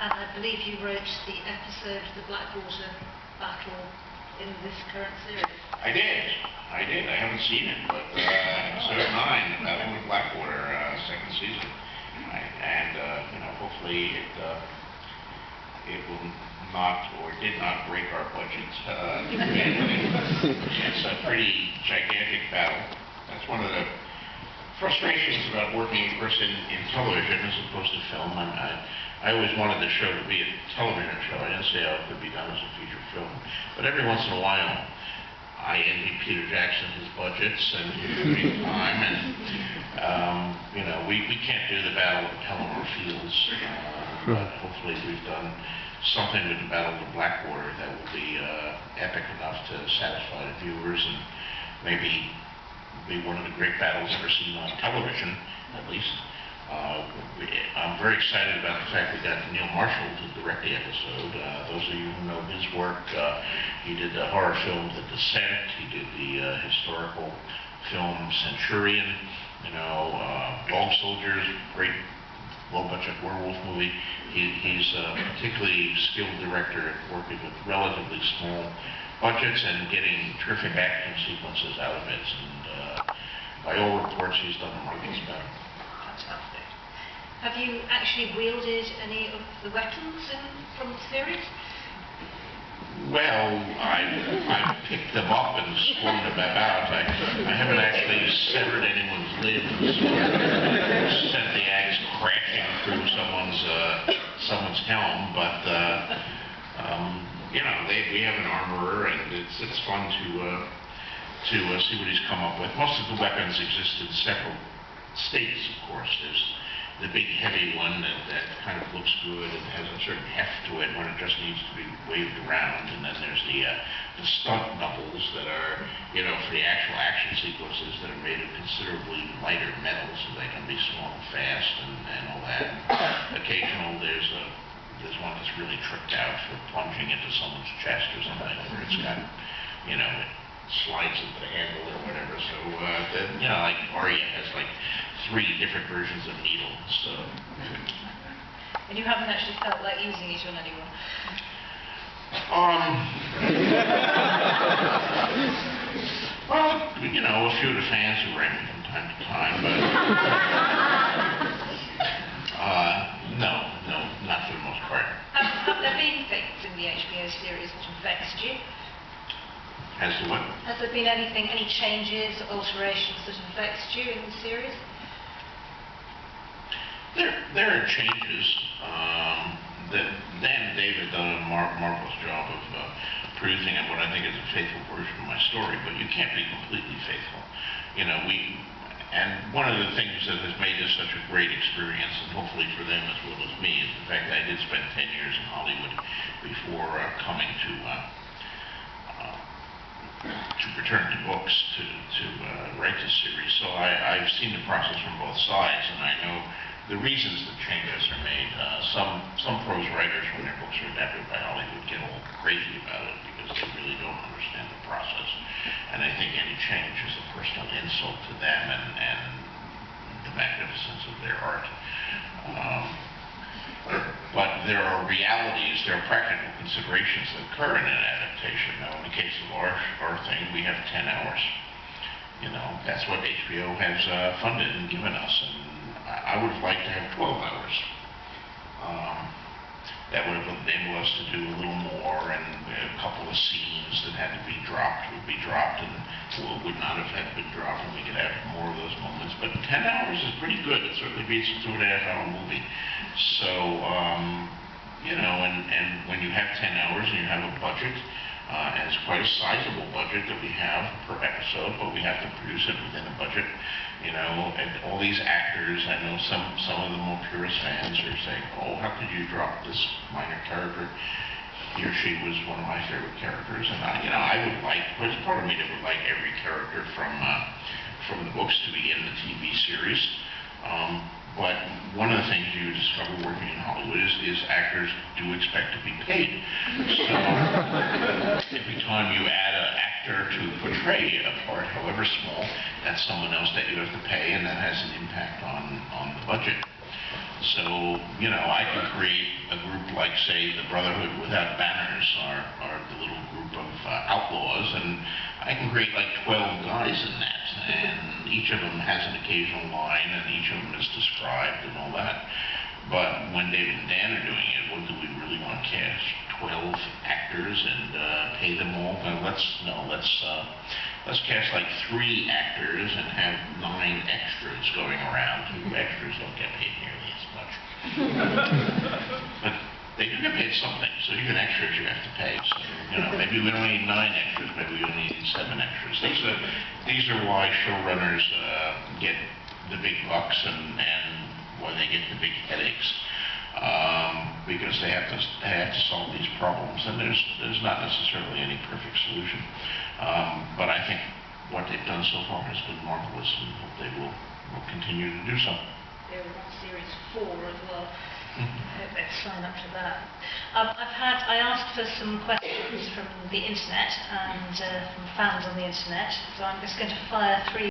And I believe you wrote the episode The Blackwater Battle in this current series. I did. I haven't seen it, but episode 9, Battle of Blackwater, second season. Hopefully it will not or did not break our budget. It's a pretty gigantic battle. That's one of the frustrations about working, of course, in television as opposed to film. I always wanted the show to be a television show. I didn't say how it could be done as a feature film. But every once in a while, I envy Peter Jackson his budgets and his time. And, we can't do the Battle of Pelennor Fields. But hopefully we've done something with the Battle of Blackwater that will be epic enough to satisfy the viewers and maybe be one of the great battles ever seen on television, at least. I'm very excited about the fact we got Neil Marshall to direct the episode. Those of you who know his work, he did the horror film The Descent, he did the historical film Centurion, Bone Soldiers, great low-budget werewolf movie. He's a particularly skilled director at working with relatively small budgets and getting terrific action sequences out of it. And by all reports, he's done a marvelous job. Fantastic. Have you actually wielded any of the weapons from the series? Well, I picked them up and swung them about. I haven't actually severed anyone's limbs or sent the axe crashing through someone's helm, but we have an armorer, and it's fun to see what he's come up with. Most of the weapons exist in several states, of course. There's the big heavy one that kind of looks good and has a certain heft to it when it just needs to be waved around. And then there's the stunt doubles that are, for the actual action sequences that are made of considerably lighter metal so they can be small and fast and all that. There's one that's really tricked out for plunging into someone's chest or something where it's got, it slides into the handle or whatever. So, like Arya has like 3 different versions of needles. So. And you haven't actually felt like using it on anyone? Well, a few of the fans who write me from time to time, but no, not for the most part. Have there been things in the HBO series that have vexed you? As to what? Has there been any changes, alterations that have vexed you in the series? There are changes. Dan and David done a marvelous job of producing what I think is a faithful version of my story, but you can't be completely faithful. And one of the things that has made this such a great experience, and hopefully for them as well as me, is the fact that I did spend 10 years in Hollywood before coming to return to books to write this series. So I've seen the process from both sides, and I know the reasons that changes are made. Some prose writers, when their books are adapted by Hollywood, get all crazy about it because they really don't understand the process. And I think any change is a personal insult to them and the magnificence of their art. But there are realities, there are practical considerations that occur in an adaptation. Now, in the case of our thing, we have 10 hours. That's what HBO has funded and given us. And I would have liked to have 12 hours. That would have enabled us to do a little more, and a couple of scenes that had to be dropped would be dropped, and would not have had been dropped, and we could have more of those moments. But 10 hours is pretty good. It certainly beats a 2.5-hour movie. So, and when you have 10 hours and you have a budget, and it's quite a sizable budget that we have per episode, but we have to produce it within a budget, and all these actors, I know some of the more purist fans are saying, oh, how could you drop this minor character? He or she was one of my favorite characters, and I would like, there's part of me that would like every character from the books to be in the TV series. But one of the things you discover working in Hollywood is actors do expect to be paid. So every time you add an actor to portray a part, however small, that's someone else that you have to pay, and that has an impact on the budget. So, I can create a group like, say, the Brotherhood Without Banners, are the little group of outlaws, and I can create like 12 guys in that, and each of them has an occasional line, and each of them is described and all that. But when David and Dan are doing it, what do we really want to cast? 12 actors and pay them all? Let's cast like 3 actors and have 9 extras going around. 2 extras don't get paid nearly as much. But they do get paid something, so even extras you have to pay. So, maybe we don't need 9 extras, maybe we only need 7 extras. These are why showrunners get the big bucks and why they get the big headaches. Because they have to solve these problems, and there's not necessarily any perfect solution. But I think what they've done so far has been marvelous, and hope they will continue to do so. They're on series 4 as well. I hope they'll sign up to that. I asked for some questions from the internet and from fans on the internet, so I'm just going to fire 3